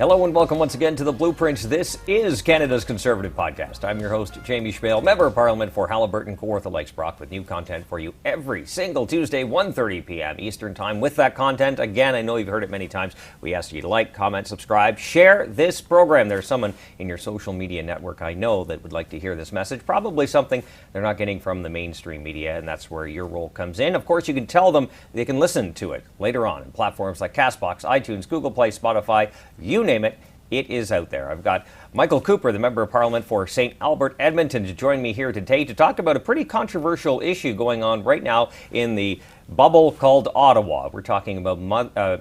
Hello and welcome once again to The Blueprint. This is Canada's Conservative Podcast. I'm your host, Jamie Schmale, Member of Parliament for Haliburton, Kawartha Lakes Brock, with new content for you every single Tuesday, 1:30 p.m. Eastern Time. With that content, again, I know you've heard it many times, we ask you to like, comment, subscribe, share this program. There's someone in your social media network I know that would like to hear this message, probably something they're not getting from the mainstream media, and that's where your role comes in. Of course, you can tell them they can listen to it later on in platforms like CastBox, iTunes, Google Play, Spotify, you name it. It is out there. I've got Michael Cooper, the Member of Parliament for St. Albert, Edmonton, to join me here today to talk about a pretty controversial issue going on right now in the bubble called Ottawa. We're talking about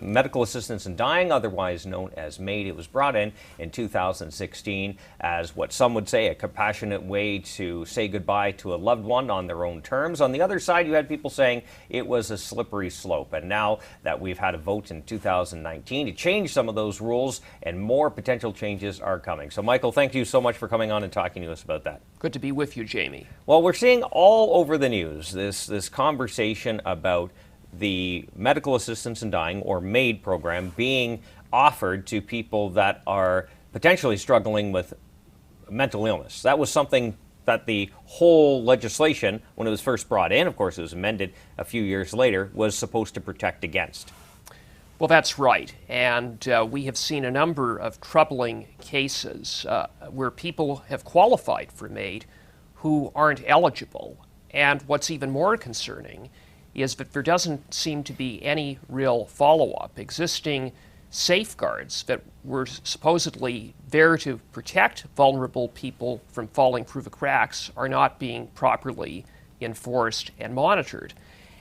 medical assistance in dying, otherwise known as MAiD. It was brought in 2016 as what some would say a compassionate way to say goodbye to a loved one on their own terms. On the other side, you had people saying it was a slippery slope. And now that we've had a vote in 2019 to change some of those rules, and more potential changes are coming. So, Michael, thank you so much for coming on and talking to us about that. Good to be with you, Jamie. Well, we're seeing all over the news this conversation about the medical assistance in dying, or MAiD program, being offered to people that are potentially struggling with mental illness. That was something that the whole legislation, when it was first brought in, of course it was amended a few years later, was supposed to protect against. Well, that's right. And we have seen a number of troubling cases where people have qualified for MAiD who aren't eligible. And what's even more concerning is that there doesn't seem to be any real follow-up. Existing safeguards that were supposedly there to protect vulnerable people from falling through the cracks are not being properly enforced and monitored.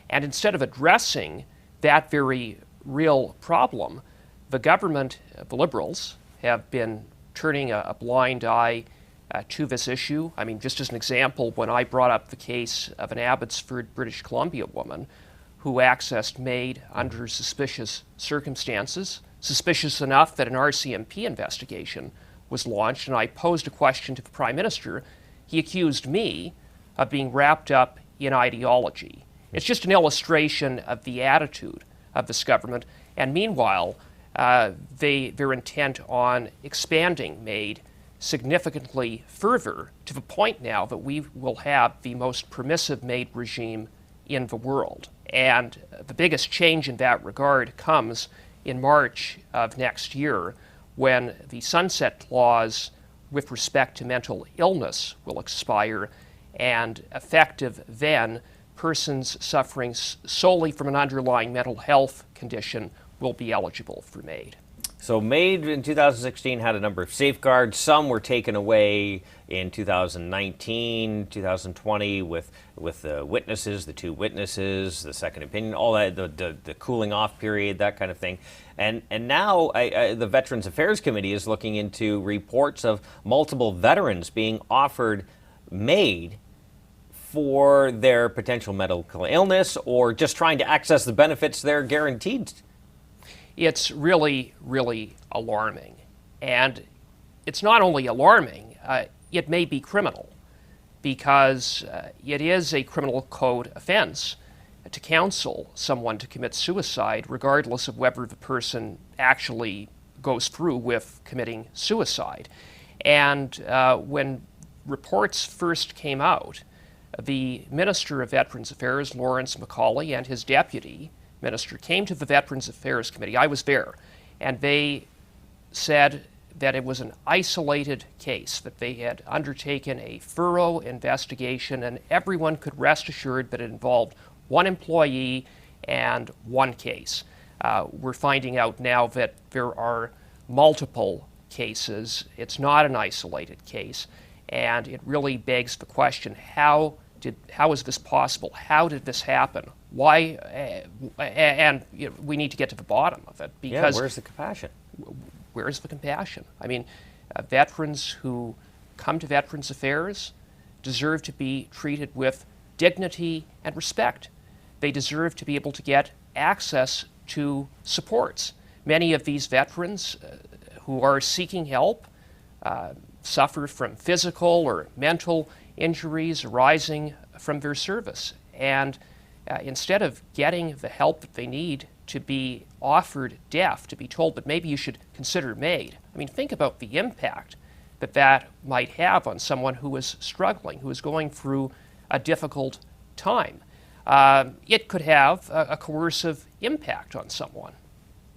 And instead of addressing that very real problem, the government, the Liberals, have been turning a blind eye to this issue. I mean, just as an example, when I brought up the case of an Abbotsford, British Columbia woman who accessed MAiD under suspicious circumstances, suspicious enough that an RCMP investigation was launched, and I posed a question to the Prime Minister, he accused me of being wrapped up in ideology. It's just an illustration of the attitude of this government, and meanwhile, they're intent on expanding MAiD significantly further, to the point now that we will have the most permissive MAiD regime in the world. And the biggest change in that regard comes in March of next year, when the sunset clause with respect to mental illness will expire, and effective then, persons suffering solely from an underlying mental health condition will be eligible for MAiD. So MAiD in 2016 had a number of safeguards. Some were taken away in 2019, 2020 with the witnesses, the two witnesses, the second opinion, all that, the cooling off period, that kind of thing. And now the Veterans Affairs Committee is looking into reports of multiple veterans being offered MAiD for their potential medical illness or just trying to access the benefits they're guaranteed. It's really, really alarming. And it's not only alarming, it may be criminal, because it is a criminal code offense to counsel someone to commit suicide, regardless of whether the person actually goes through with committing suicide. And when reports first came out, the Minister of Veterans Affairs, Lawrence Macaulay, and his deputy minister came to the Veterans Affairs Committee. I was there, and they said that it was an isolated case, that they had undertaken a thorough investigation, and everyone could rest assured that it involved one employee and one case. We're finding out now that there are multiple cases. It's not an isolated case, and it really begs the question, how is this possible? How did this happen? Why? And we need to get to the bottom of it, because where's the compassion? Where's the compassion? I mean, veterans who come to Veterans Affairs deserve to be treated with dignity and respect. They deserve to be able to get access to supports. Many of these veterans who are seeking help suffer from physical or mental injuries arising from their service. And instead of getting the help that they need to be offered death, to be told that maybe you should consider MAiD. I mean, think about the impact that that might have on someone who is struggling, who is going through a difficult time. It could have a coercive impact on someone.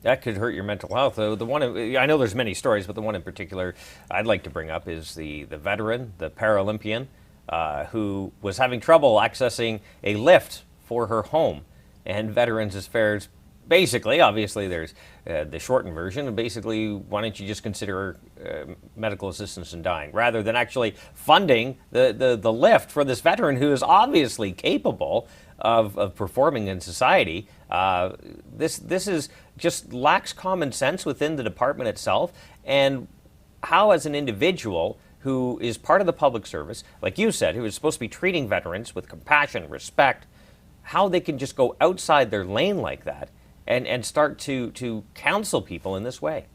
That could hurt your mental health. The one, I know there's many stories, but the one in particular I'd like to bring up is the veteran, the Paralympian, who was having trouble accessing a lift for her home. And Veterans Affairs, basically, obviously there's the shortened version, and basically, why don't you just consider medical assistance in dying, rather than actually funding the lift for this veteran who is obviously capable of performing in society. This is just lacks common sense within the department itself, and how as an individual who is part of the public service, like you said, who is supposed to be treating veterans with compassion, respect, how they can just go outside their lane like that and start to counsel people in this way.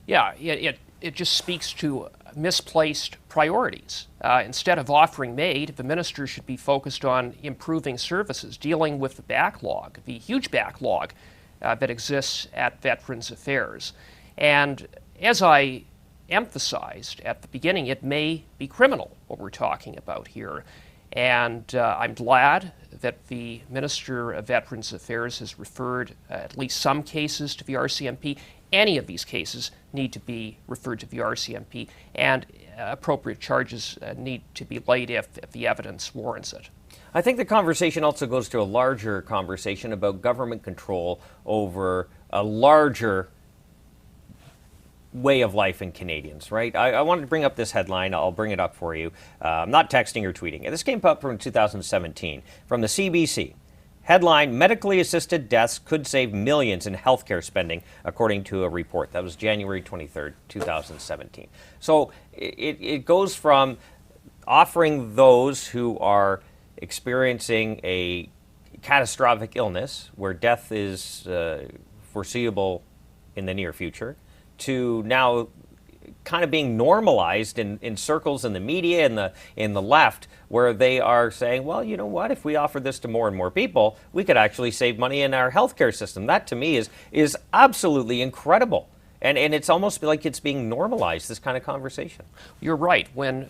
Yeah, it just speaks to misplaced priorities. Instead of offering MAiD, the minister should be focused on improving services, dealing with the backlog, the huge backlog that exists at Veterans Affairs. And as I emphasized at the beginning, it may be criminal what we're talking about here. And I'm glad that the Minister of Veterans Affairs has referred at least some cases to the RCMP. Any of these cases need to be referred to the RCMP, and appropriate charges need to be laid if the evidence warrants it. I think the conversation also goes to a larger conversation about government control over a larger way of life in Canadians, right? I wanted to bring up this headline. I'll bring it up for you. I'm not texting or tweeting it. This came up from 2017 from the CBC. Headline, medically assisted deaths could save millions in healthcare spending, according to a report. That was January 23rd, 2017. So it goes from offering those who are experiencing a catastrophic illness where death is foreseeable in the near future, to now kind of being normalized in circles in the media and in the left, where they are saying, well, you know what, if we offer this to more and more people, we could actually save money in our healthcare system. That to me is absolutely incredible. And it's almost like it's being normalized, this kind of conversation. You're right. When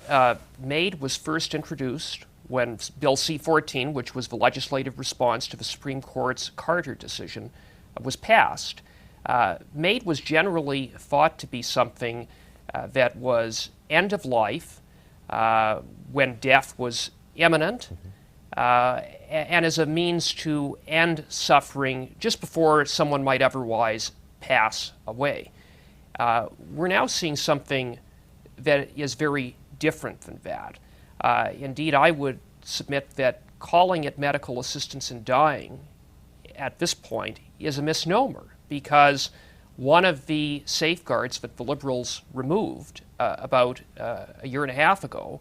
MAiD was first introduced, when Bill C-14, which was the legislative response to the Supreme Court's Carter decision, was passed, MAiD was generally thought to be something that was end of life, when death was imminent, and as a means to end suffering just before someone might otherwise pass away. We're now seeing something that is very different than that. Indeed, I would submit that calling it medical assistance in dying at this point is a misnomer, because one of the safeguards that the Liberals removed about a year and a half ago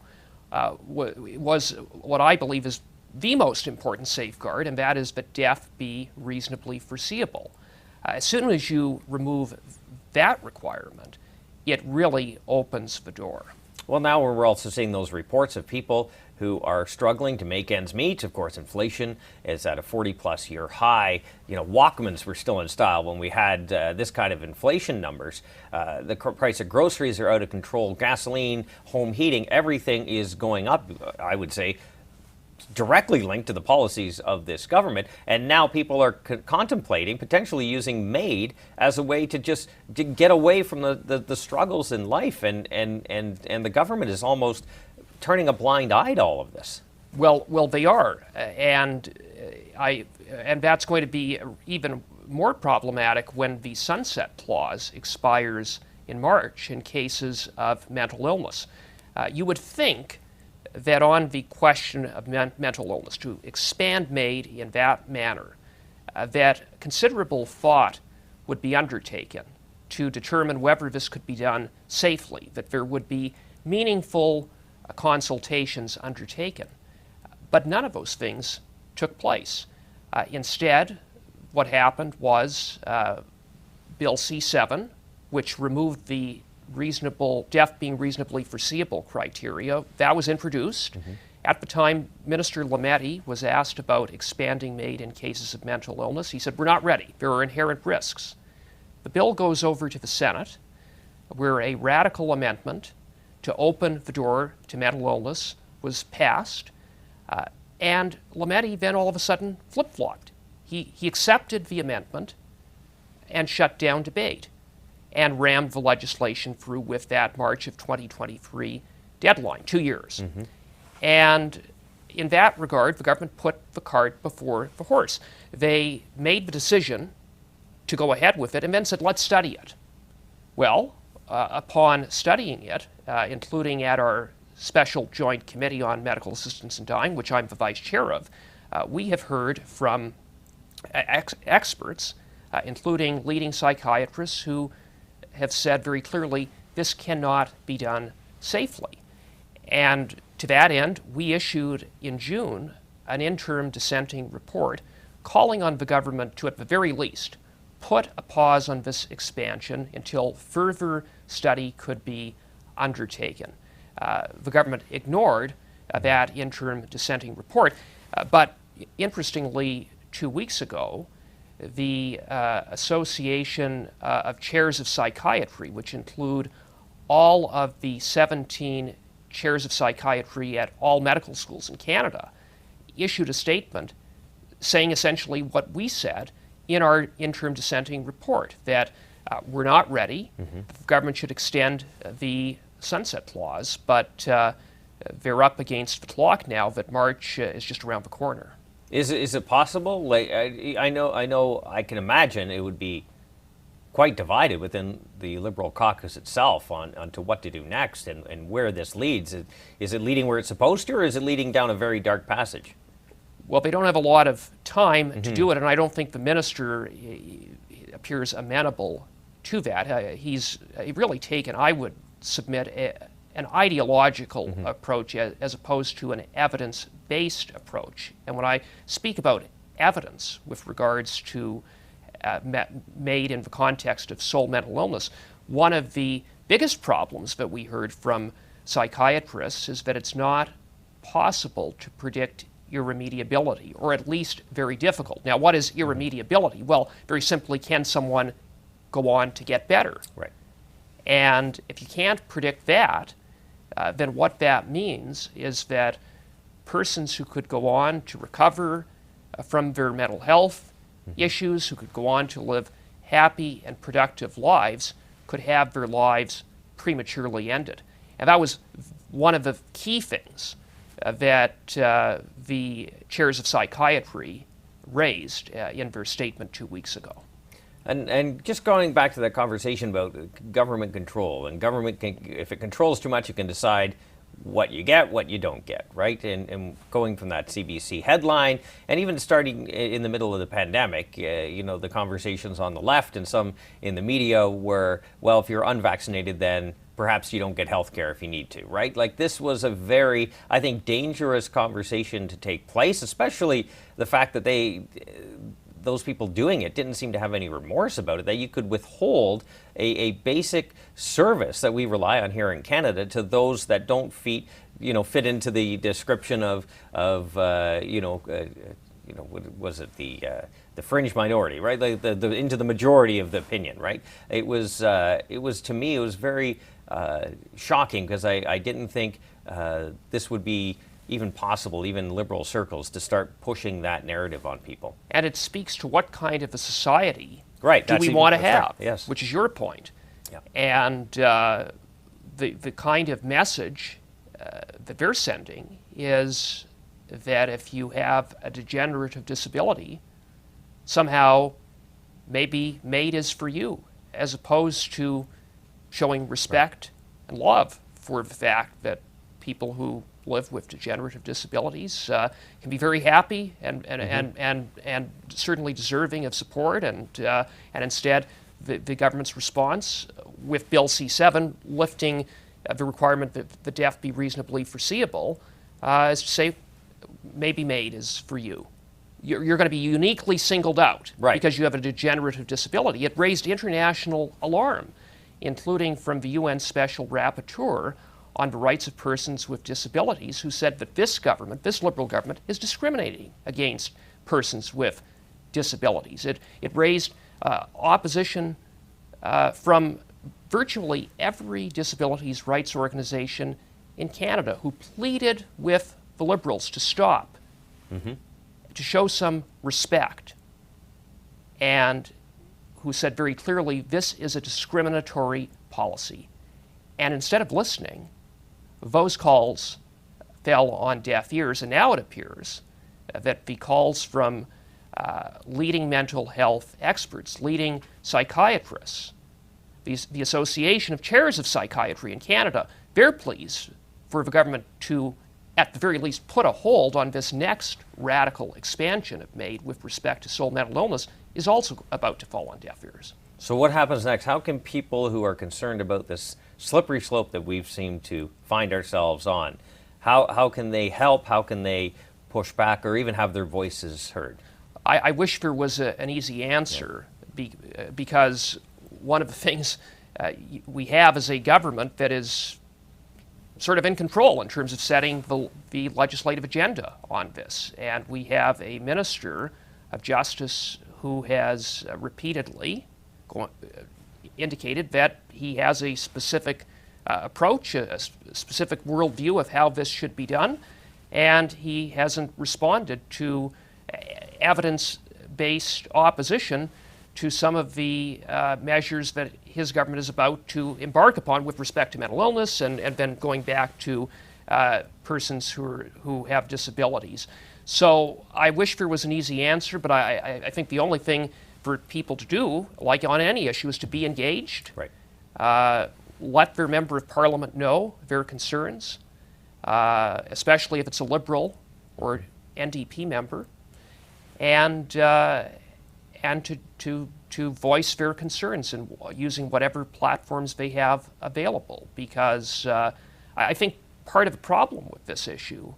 was what I believe is the most important safeguard, and that is that death be reasonably foreseeable. As soon as you remove that requirement, it really opens the door. Well, now we're also seeing those reports of people who are struggling to make ends meet. Of course, inflation is at a 40-plus year high. You know, Walkmans were still in style when we had this kind of inflation numbers. The price of groceries are out of control. Gasoline, home heating, everything is going up, I would say, directly linked to the policies of this government. And now people are contemplating potentially using MAiD as a way to just get away from the struggles in life. And the government is almost turning a blind eye to all of this. Well, they are, and that's going to be even more problematic when the sunset clause expires in March in cases of mental illness. You would think that on the question of mental illness, to expand MAiD in that manner, that considerable thought would be undertaken to determine whether this could be done safely, that there would be meaningful consultations undertaken. But none of those things took place. Instead, what happened was Bill C-7, which removed the death being reasonably foreseeable criteria, that was introduced, At the time, Minister Lametti was asked about expanding MAiD in cases of mental illness. He said, "We're not ready. There are inherent risks." The bill goes over to the Senate, where a radical amendment to open the door to mental illness was passed, and Lametti then all of a sudden flip-flopped. He accepted the amendment and shut down debate and rammed the legislation through with that March of 2023 deadline, 2 years. And in that regard, the government put the cart before the horse. They made the decision to go ahead with it and then said, let's study it. Well, upon studying it, including at our special joint committee on medical assistance in dying, which I'm the vice chair of, we have heard from experts, including leading psychiatrists, who have said very clearly this cannot be done safely. And to that end, we issued in June an interim dissenting report calling on the government to, at the very least, put a pause on this expansion until further study could be undertaken. The government ignored that interim dissenting report, but interestingly, 2 weeks ago, the Association of Chairs of Psychiatry, which include all of the 17 chairs of psychiatry at all medical schools in Canada, issued a statement saying essentially what we said in our interim dissenting report, that we're not ready. The government should extend the sunset clause, but they're up against the clock now that March is just around the corner. Is it possible? Like I know, I can imagine it would be quite divided within the Liberal caucus itself on to what to do next and where this leads. Is it leading where it's supposed to, or is it leading down a very dark passage? Well, they don't have a lot of time to do it, and I don't think the minister appears amenable to that. He's really taken, I would submit, an ideological approach as opposed to an evidence-based approach. And when I speak about evidence with regards to MAiD in the context of sole mental illness, one of the biggest problems that we heard from psychiatrists is that it's not possible to predict irremediability, or at least very difficult. Now, what is irremediability? Well, very simply, can someone go on to get better? Right. And if you can't predict that, then what that means is that persons who could go on to recover from their mental health issues, who could go on to live happy and productive lives, could have their lives prematurely ended. And that was one of the key things that the chairs of psychiatry raised in their statement 2 weeks ago. And just going back to that conversation about government control, and government if it controls too much, it can decide what you get, what you don't get, right? And going from that CBC headline, and even starting in the middle of the pandemic, the conversations on the left and some in the media were, well, if you're unvaccinated, then perhaps you don't get health care if you need to, right? Like, this was a very, I think, dangerous conversation to take place, especially the fact that those people doing it didn't seem to have any remorse about it, that you could withhold a basic service that we rely on here in Canada to those that don't fit into the description of was it the fringe minority, right? Like the into the majority of the opinion, right? It was to me, it was very shocking, because I didn't think this would be even possible, even in Liberal circles, to start pushing that narrative on people. And it speaks to what kind of a society do we want to have, right. Yes. which is your point. Yeah. And the kind of message that they're sending is that if you have a degenerative disability, somehow maybe MAiD is for you, as opposed to showing respect and love for the fact that people who live with degenerative disabilities can be very happy and certainly deserving of support, and instead the government's response with Bill C7 lifting the requirement that the death be reasonably foreseeable is to say maybe MAiD is for you. You're going to be uniquely singled out because you have a degenerative disability. It raised international alarm, including from the UN Special Rapporteur on the rights of persons with disabilities, who said that this government, this Liberal government, is discriminating against persons with disabilities. It raised opposition from virtually every disabilities rights organization in Canada, who pleaded with the Liberals to stop, to show some respect, and who said very clearly this is a discriminatory policy. And instead of listening, those calls fell on deaf ears, and now it appears that the calls from leading mental health experts, leading psychiatrists, the Association of Chairs of Psychiatry in Canada, they're pleased for the government to, at the very least, put a hold on this next radical expansion of MAiD with respect to soul mental illness is also about to fall on deaf ears. So what happens next? How can people who are concerned about this slippery slope that we've seemed to find ourselves on, how can they help? How can they push back or even have their voices heard? I wish there was an easy answer, because one of the things we have is a government that is sort of in control in terms of setting the legislative agenda on this. And we have a Minister of Justice who has repeatedly indicated that he has a specific approach, a specific worldview of how this should be done, and he hasn't responded to evidence-based opposition to some of the measures that his government is about to embark upon with respect to mental illness and then going back to persons who have disabilities. So I wish there was an easy answer, but I think the only thing for people to do, like on any issue, is to be engaged. Right. Let their member of parliament know their concerns, especially if it's a Liberal or NDP member, and to voice their concerns and using whatever platforms they have available. Because I think part of the problem with this issue,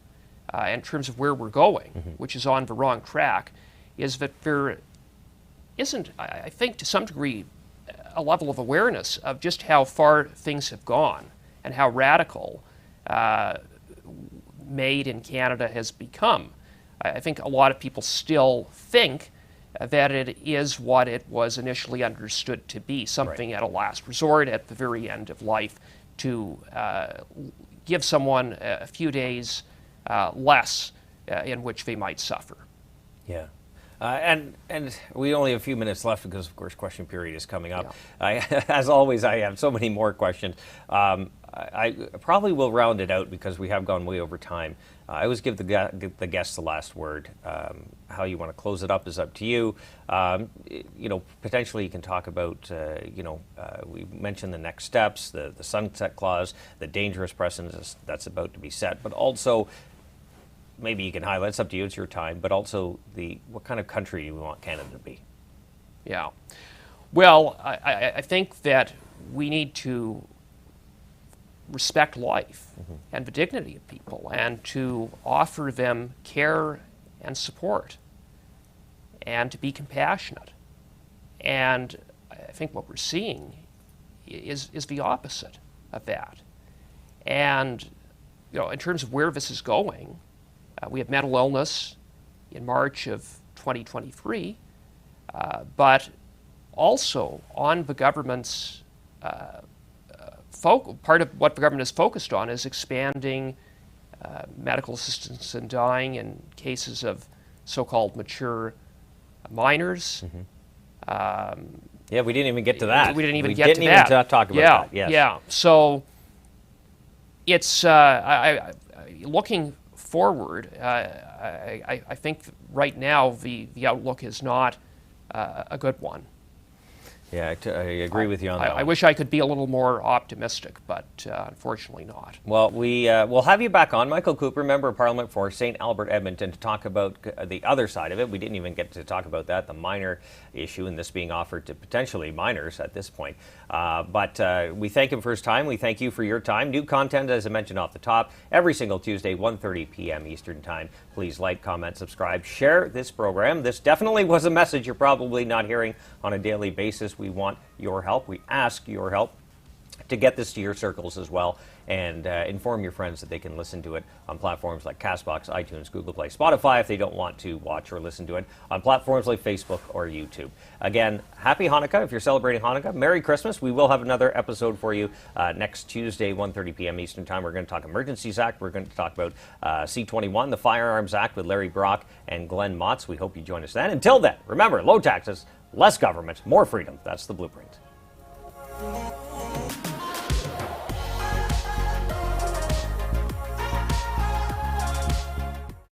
in terms of where we're going, which is on the wrong track, is that there isn't, I think to some degree, a level of awareness of just how far things have gone and how radical MAiD in Canada has become. I think a lot of people still think that it is what it was initially understood to be, something at a last resort at the very end of life to give someone a few days less in which they might suffer. Yeah. And we only have a few minutes left because, of course, question period is coming up. Yeah. As always, I have so many more questions. I probably will round it out because we have gone way over time. I always give the guests the last word. How you want to close it up is up to you. Potentially you can talk about, we mentioned the next steps, the sunset clause, the dangerous precedent that's about to be set, but also maybe you can highlight, it's up to you, it's your time, but also what kind of country do we want Canada to be? Yeah. Well, I think that we need to respect life and the dignity of people and to offer them care and support and to be compassionate. And I think what we're seeing is the opposite of that. And, in terms of where this is going, we have mental illness in March of 2023, but also on the government's part of what the government is focused on is expanding medical assistance in dying in cases of so-called mature minors. Yeah, we didn't even get to that. We didn't even talk about that. Yes. Yeah. So it's looking forward. I think right now the outlook is not a good one. Yeah, I agree with you on that. I wish I could be a little more optimistic, but unfortunately not. Well, we'll have you back on, Michael Cooper, Member of Parliament for St. Albert, Edmonton, to talk about the other side of it. We didn't even get to talk about that, the minor issue, and this being offered to potentially minors at this point. But we thank him for his time. We thank you for your time. New content, as I mentioned off the top, every single Tuesday, 1:30 p.m. Eastern Time. Please like, comment, subscribe, share this program. This definitely was a message you're probably not hearing on a daily basis. We want your help. We ask your help. to get this to your circles as well, and inform your friends that they can listen to it on platforms like CastBox, iTunes, Google Play, Spotify if they don't want to watch or listen to it on platforms like Facebook or YouTube. Again, happy Hanukkah if you're celebrating Hanukkah. Merry Christmas. We will have another episode for you next Tuesday, 1:30 p.m. Eastern Time. We're going to talk Emergencies Act. We're going to talk about C-21, the Firearms Act, with Larry Brock and Glenn Motz. We hope you join us then. Until then, remember, low taxes, less government, more freedom. That's the blueprint.